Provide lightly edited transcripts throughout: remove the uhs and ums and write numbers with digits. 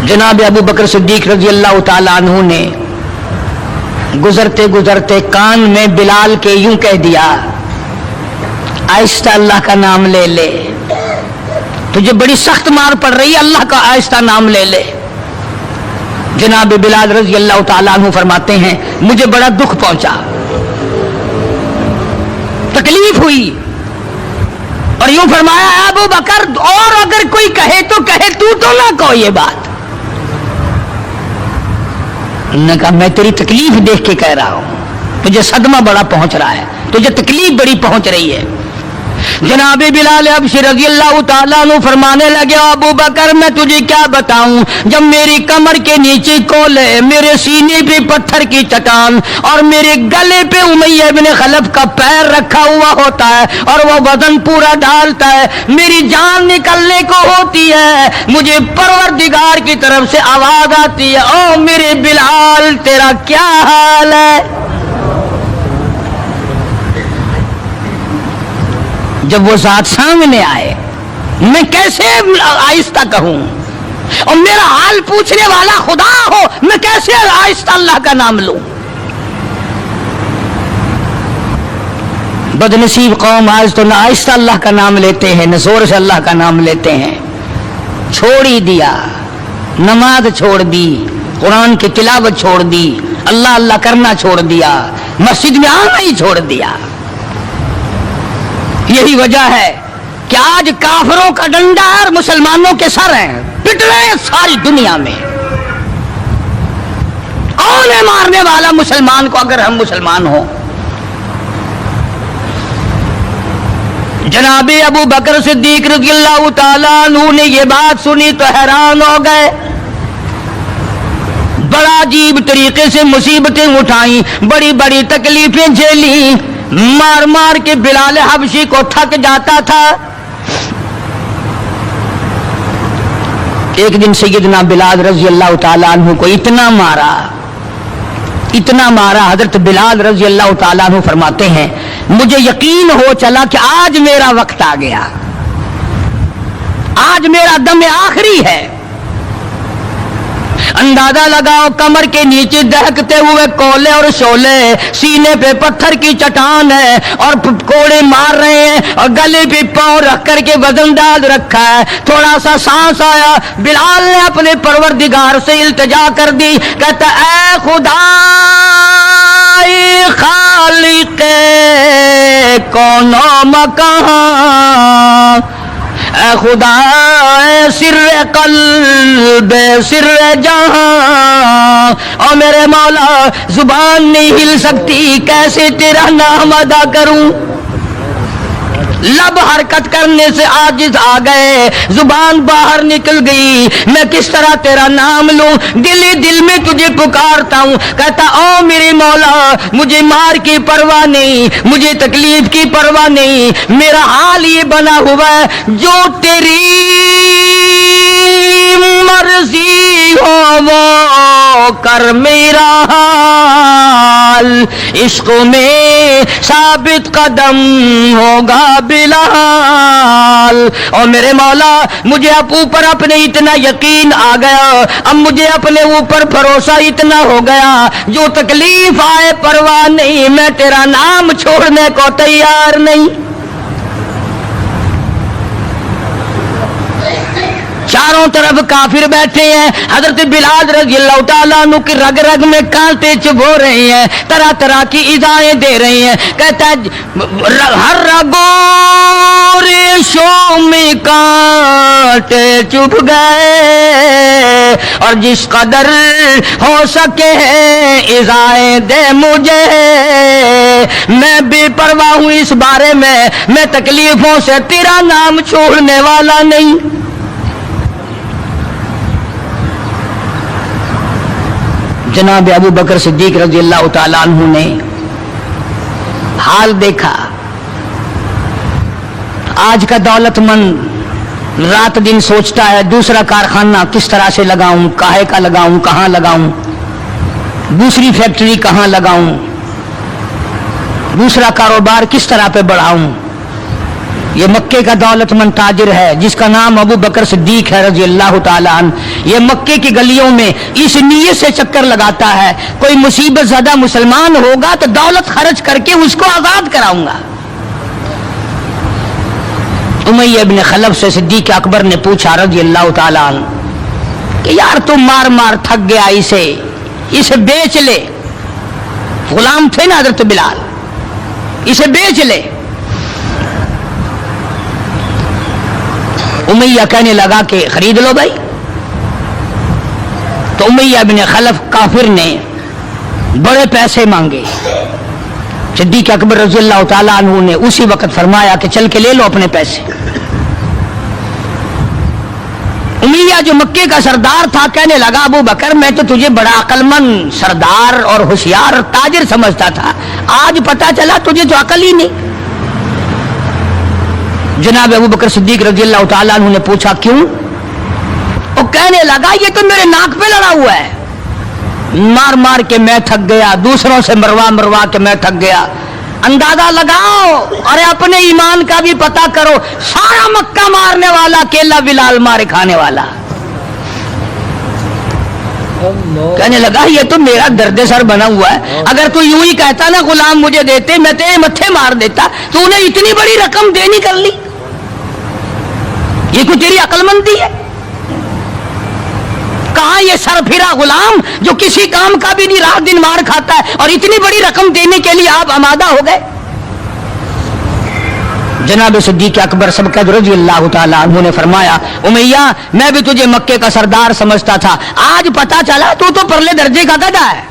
जनाब अबू बकर सिद्दीक रजी अल्लाह ताला अन्हु ने गुजरते गुजरते कान में बिलाल के यूं कह दिया, आहिस्ता अल्लाह का नाम ले ले, तुझे बड़ी सख्त मार पड़ रही है, अल्लाह का आहिस्ता नाम ले ले। जनाब बिलाल रजी अल्लाह ताला अन्हु फरमाते हैं, मुझे बड़ा दुख पहुंचा, तकलीफ हुई, और यूं फरमाया, अबू बकर और अगर कोई कहे तो कहे, तू तो ना कहो ये बात। उन्होंने कहा, मैं तेरी तकलीफ देख के कह रहा हूं, तुझे सदमा बड़ा पहुंच रहा है, तुझे तकलीफ बड़ी पहुंच रही है। जनाब बिलाल हबशी रज़ी अल्लाह ताला अन्हु फरमाने लगे, अबू बकर मैं तुझे क्या बताऊं, जब मेरी कमर के नीचे कोले, मेरे सीने पे पत्थर की चट्टान और मेरे गले पे उमैया इब्न खलफ का पैर रखा हुआ होता है और वो वजन पूरा डालता है, मेरी जान निकलने को होती है, मुझे परवरदिगार की तरफ से आवाज आती है, ओ मेरे बिलाल तेरा क्या हाल है। जब वो साथ सामने आए, मैं कैसे आहिस्ता कहूं, और मेरा हाल पूछने वाला खुदा हो, मैं कैसे आहिस्ता अल्लाह का नाम लूं। बदनसीब कौम आज तो ना आहिस्ता अल्लाह का नाम लेते हैं, न जोर से अल्लाह का नाम लेते हैं। छोड़ ही दिया, नमाज छोड़ दी, कुरान की तिलावत छोड़ दी, अल्लाह अल्लाह करना छोड़ दिया, मस्जिद में आना ही छोड़ दिया। यही वजह है कि आज काफिरों का डंडा और मुसलमानों के सर हैं, पिट रहे हैं सारी दुनिया में। कौन है मारने वाला मुसलमान को अगर हम मुसलमान हो। जनाबे अबू बकर सिद्दीक रज़ियल्लाहु ताला अन्हु ने ये बात सुनी तो हैरान हो गए, बड़ा अजीब तरीके से मुसीबतें उठाई, बड़ी बड़ी तकलीफें झेली, मार मार के बिलाल हबशी को थक जाता था। एक दिन सैयदना बिलाल रजी अल्लाह ताला अन्हु को इतना मारा, हजरत बिलाल रजी अल्लाह ताला अन्हु फरमाते हैं, मुझे यकीन हो चला कि आज मेरा वक्त आ गया, आज मेरा दम आखिरी है। अंदाजा लगाओ, कमर के नीचे दहकते हुए कोले और शोले, सीने पे पत्थर की चट्टान है और कोड़े मार रहे हैं और गले पे पांव रख करके वजन डाल रखा है। थोड़ा सा सांस आया, बिलाल ने अपने परवरदिगार से इल्तिजा कर दी, कहता ऐ खुदा खालिक़े कौनो मकान, ऐ खुदा सिर्रे कल्ब सिर्रे जहां, और मेरे मौला जुबान नहीं हिल सकती, कैसे तेरा नाम अदा करूं। लब हरकत करने से आजिज आ गए, जुबान बाहर निकल गई, मैं किस तरह तेरा नाम लूं, दिल ही दिल में तुझे पुकारता हूं। कहता ओ मेरे मौला, मुझे मार की परवाह नहीं, मुझे तकलीफ की परवाह नहीं, मेरा हाल ये बना हुआ है, जो तेरी मर्जी हो वो कर मेरा हाल, इश्क में साबित कदम होगा बिलाल। और मेरे मौला मुझे अब ऊपर अपने इतना यकीन आ गया, अब मुझे अपने ऊपर भरोसा इतना हो गया, जो तकलीफ आए परवाह नहीं, मैं तेरा नाम छोड़ने को तैयार नहीं। चारों तरफ काफिर बैठे हैं, हजरत बिलाल रज़ियल्लाहु ताला अन्हु की रग रग में कांटे चुभो रहे हैं, तरह तरह की इज़ाएं दे रहे हैं। कहता है हर रगों रेशों में कांटे चुभ गए, और जिस कदर हो सके इज़ाएं दे मुझे, मैं बेपरवाह हूँ इस बारे में, मैं तकलीफों से तेरा नाम छोड़ने वाला नहीं। जनाब अबू बकर सिद्दीक रज़ी अल्लाह ताला अन्हु ने हाल देखा। आज का दौलतमंद रात दिन सोचता है दूसरा कारखाना किस तरह से लगाऊं, काहे का लगाऊं, कहां लगाऊं, दूसरी फैक्ट्री कहां लगाऊं, दूसरा कारोबार किस तरह पे बढ़ाऊं। یہ مکے کا دولتمند تاجر ہے جس کا نام ابو بکر صدیق ہے رضی اللہ تعالیٰ عنہ. یہ مکے کی گلیوں میں اس نیت سے چکر لگاتا ہے کوئی مصیبت زدہ مسلمان ہوگا تو دولت خرچ کر کے اس کو آزاد کراؤں گا. امیہ ابن خلف سے صدیق اکبر نے پوچھا رضی اللہ تعالیٰ عنہ کہ یار تم مار مار تھک گیا اسے بیچ لے. غلام تھے نا حضرت بلال, اسے بیچ لے. امیہ کہنے لگا کہ خرید لو بھائی. تو امیہ ابن خلف کافر نے بڑے پیسے مانگے. صدیق اکبر رضی اللہ تعالیٰ عنہ نے اسی وقت فرمایا کہ چل کے لے لو اپنے پیسے. امیہ جو مکے کا سردار تھا کہنے لگا ابو بکر میں تو تجھے بڑا عقل مند سردار اور ہوشیار اور تاجر سمجھتا تھا, آج پتا چلا تجھے تو عقل ہی نہیں. جناب ابو بکر صدیق رضی اللہ تعالیٰ عنہ نے پوچھا کیوں؟ وہ کہنے لگا یہ تو میرے ناک پہ لڑا ہوا ہے, مار مار کے میں تھک گیا, دوسروں سے مروا مروا کے میں تھک گیا. اندازہ لگاؤ اور اپنے ایمان کا بھی پتہ کرو, سارا مکہ مارنے والا اکیلا بلال مارے کھانے والا. کہنے لگا یہ تو میرا درد سر بنا ہوا ہے, اگر تو یوں ہی کہتا نا غلام مجھے دیتے میں تیرے متھے مار دیتا. تو نے اتنی بڑی رقم دینی کر لی, یہ کوئی تیری عقل مندی ہے؟ کہاں یہ سر پھرا غلام جو کسی کام کا بھی نہیں رات دن مار کھاتا ہے اور اتنی بڑی رقم دینے کے لیے آپ آمادہ ہو گئے. جناب صدیق اکبر سبقت رضی اللہ تعالیٰ عنہ نے فرمایا امیہ میں بھی تجھے مکے کا سردار سمجھتا تھا, آج پتا چلا تو پرلے درجے کا گدھا ہے.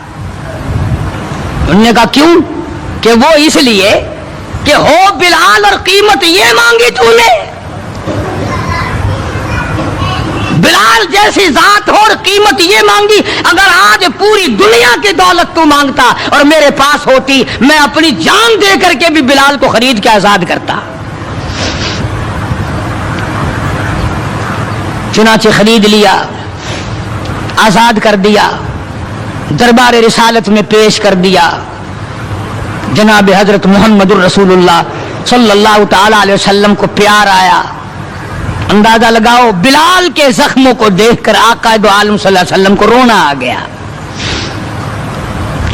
انہوں نے کہا کیوں؟ کہ وہ اس لیے کہ ہو بلال اور قیمت یہ مانگی تو نے, بلال جیسی ذات ہو اور قیمت یہ مانگی. اگر آج پوری دنیا کی دولت تو مانگتا اور میرے پاس ہوتی میں اپنی جان دے کر کے بھی بلال کو خرید کے آزاد کرتا. چنانچہ خرید لیا, آزاد کر دیا, دربار رسالت میں پیش کر دیا. جناب حضرت محمد الرسول اللہ صلی اللہ تعالی علیہ وسلم کو پیار آیا. اندازہ لگاؤ بلال کے زخموں کو دیکھ کر آقا دو عالم صلی اللہ علیہ وسلم کو رونا آ گیا.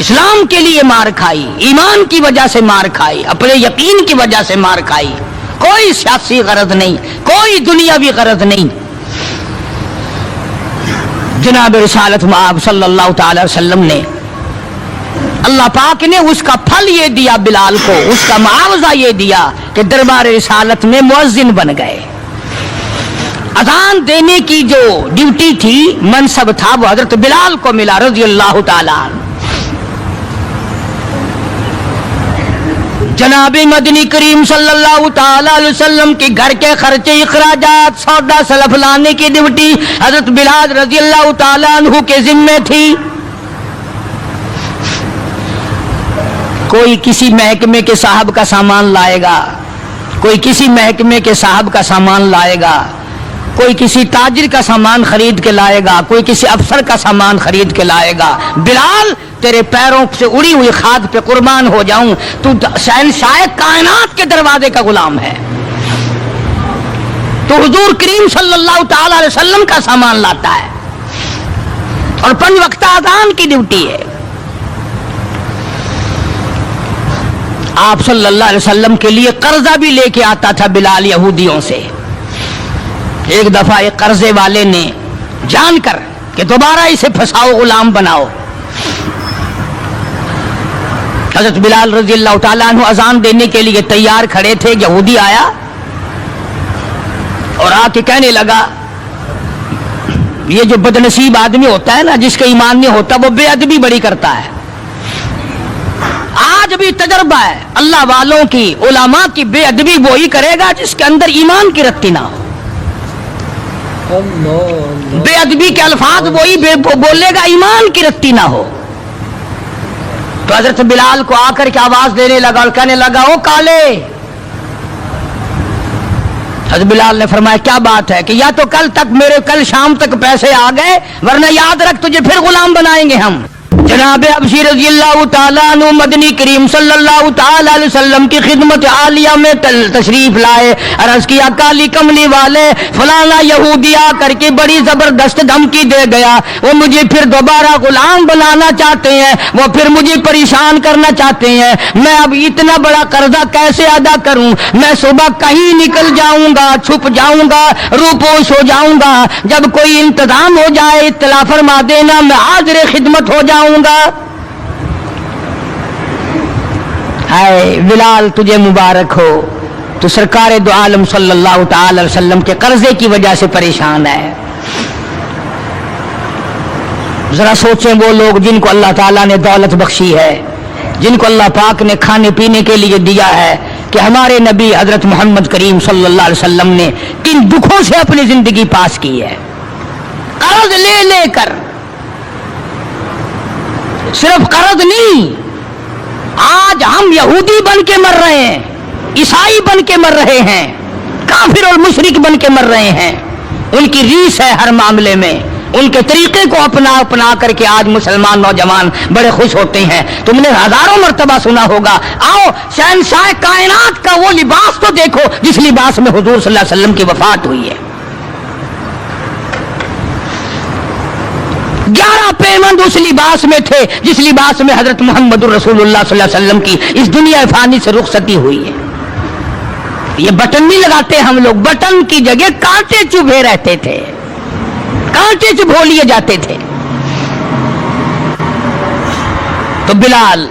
اسلام کے لیے مار کھائی, ایمان کی وجہ سے مار کھائی, اپنے یقین کی وجہ سے مار کھائی, کوئی سیاسی غرض نہیں, کوئی دنیاوی غرض نہیں. جناب رسالت مآب صلی اللہ تعالی وسلم نے اللہ پاک نے اس کا پھل یہ دیا بلال کو, اس کا معاوضہ یہ دیا کہ دربار رسالت میں مؤذن بن گئے. اذان دینے کی جو ڈیوٹی تھی, منصب تھا, وہ حضرت بلال کو ملا رضی اللہ تعالیٰ عنہ. جناب مدنی کریم صلی اللہ تعالی علیہ وسلم کے گھر کے خرچے اخراجات سودا سلف لانے کی ڈیوٹی حضرت بلال رضی اللہ تعالیٰ عنہ کے ذمے تھی. کوئی کسی محکمے کے صاحب کا سامان لائے گا, کوئی کسی محکمے کے صاحب کا سامان لائے گا, کوئی کسی تاجر کا سامان خرید کے لائے گا, کوئی کسی افسر کا سامان خرید کے لائے گا. بلال تیرے پیروں سے اڑی ہوئی کھاد پہ قربان ہو جاؤں, تو شہنشاہ کائنات کے دروازے کا غلام ہے, تو حضور کریم صلی اللہ تعالی علیہ وسلم کا سامان لاتا ہے اور 5 وقت اذان کی ڈیوٹی ہے. آپ صلی اللہ علیہ وسلم کے لیے قرضہ بھی لے کے آتا تھا بلال یہودیوں سے. ایک دفعہ ایک قرضے والے نے جان کر کہ دوبارہ اسے پھنساؤ, غلام بناؤ, حضرت بلال رضی اللہ تعالیٰ عنہ اذان دینے کے لیے تیار کھڑے تھے. یہودی آیا اور آ کے کہنے لگا, یہ جو بدنصیب آدمی ہوتا ہے نا, جس کا ایمان نہیں ہوتا, وہ بے ادبی بڑی کرتا ہے. آج بھی تجربہ ہے اللہ والوں کی, علماء کی, بے ادبی وہی کرے گا جس کے اندر ایمان کی رتی نہ ہو. بے ادبی کے الفاظ وہی بولے گا ایمان کی رتی نہ ہو. تو حضرت بلال کو آ کر کے آواز دینے لگا اور کہنے لگا او کالے. حضرت بلال نے فرمایا کیا بات ہے؟ کہ یا تو کل شام تک پیسے آ گئے, ورنہ یاد رکھ تجھے پھر غلام بنائیں گے ہم. जनाब अबशी रज़ी अल्लाह ताला अन्हु मदनी करीम सल्लल्लाहु ताला अलैहि वसल्लम की खिदमत आलिया में तशरीफ लाए। अर्ज़ किया काली कमली वाले फलाना यहूदी आकर के बड़ी जबरदस्त धमकी दे गया, वो मुझे फिर दोबारा गुलाम बनाना चाहते हैं, वो फिर मुझे परेशान करना चाहते हैं। मैं अब इतना बड़ा कर्जा कैसे अदा करूं? मैं सुबह कहीं निकल जाऊंगा, छुप जाऊंगा, रूपोश हो जाऊंगा। जब कोई इंतजाम हो जाए इत्तला फरमा देना, मैं हाजिर खिदमत हो जाऊंगा। हाय बिलाल तुझे मुबारक हो, तो सरकार दो आलम सल्लल्लाहु ताला अलैहि वसल्लम के कर्जे की वजह से परेशान है। जरा सोचें वो लोग जिनको अल्लाह ताला ने दौलत बख्शी है, जिनको अल्लाह पाक ने खाने पीने के लिए दिया है, कि हमारे नबी हजरत मोहम्मद करीम सल्लल्लाहु अलैहि वसल्लम ने किन दुखों से अपनी जिंदगी पास की है। कर्ज ले लेकर, सिर्फ कर्ज नहीं, आज हम यहूदी बन के मर रहे हैं, ईसाई बन के मर रहे हैं, काफिर और मुशरिक बन के मर रहे हैं। उनकी रीस है हर मामले में, उनके तरीके को अपना करके आज मुसलमान नौजवान बड़े खुश होते हैं। तुमने हजारों मर्तबा सुना होगा, आओ शहंशाह कायनात का वो लिबास तो देखो जिस लिबास में हुजूर सल्लल्लाहु अलैहि वसल्लम की वफात हुई है। 11 पेमंद उस लिबास में थे जिस लिबास में हजरत मोहम्मद रसूलुल्लाह सल्लल्लाहु अलैहि वसल्लम की इस दुनिया फानी से रुखसती हुई है। ये बटन नहीं लगाते हम लोग, बटन की जगह कांटे चुभे रहते थे, कांटे चुभो लिए जाते थे। तो बिलाल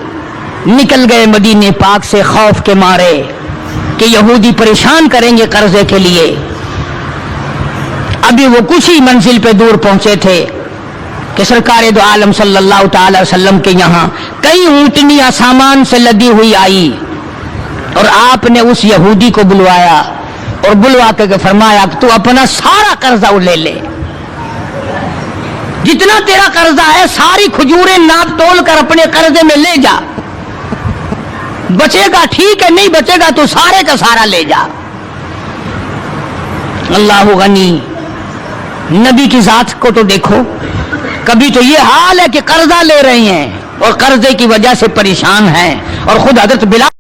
निकल गए मदीने पाक से खौफ के मारे कि यहूदी परेशान करेंगे कर्जे के लिए। अभी वो कुछ ही मंजिल पे दूर पहुंचे थे कि सरकार दो आलम सल्लल्लाहु ताला अलैहि वसल्लम के यहाँ कई ऊंटनियां सामान से लदी हुई आई और आपने उस यहूदी को बुलवाया और बुलवा के फरमाया कि तू अपना सारा कर्जा ले ले, जितना तेरा कर्जा है सारी खजूरें नाप तोल कर अपने कर्जे में ले जा, बचेगा ठीक है, नहीं बचेगा तो सारे का सारा ले जा। अल्लाह गनी, नबी की जात को तो देखो, कभी तो ये हाल है कि कर्जा ले रहे हैं और कर्जे की वजह से परेशान हैं, और खुद हजरत बिलाल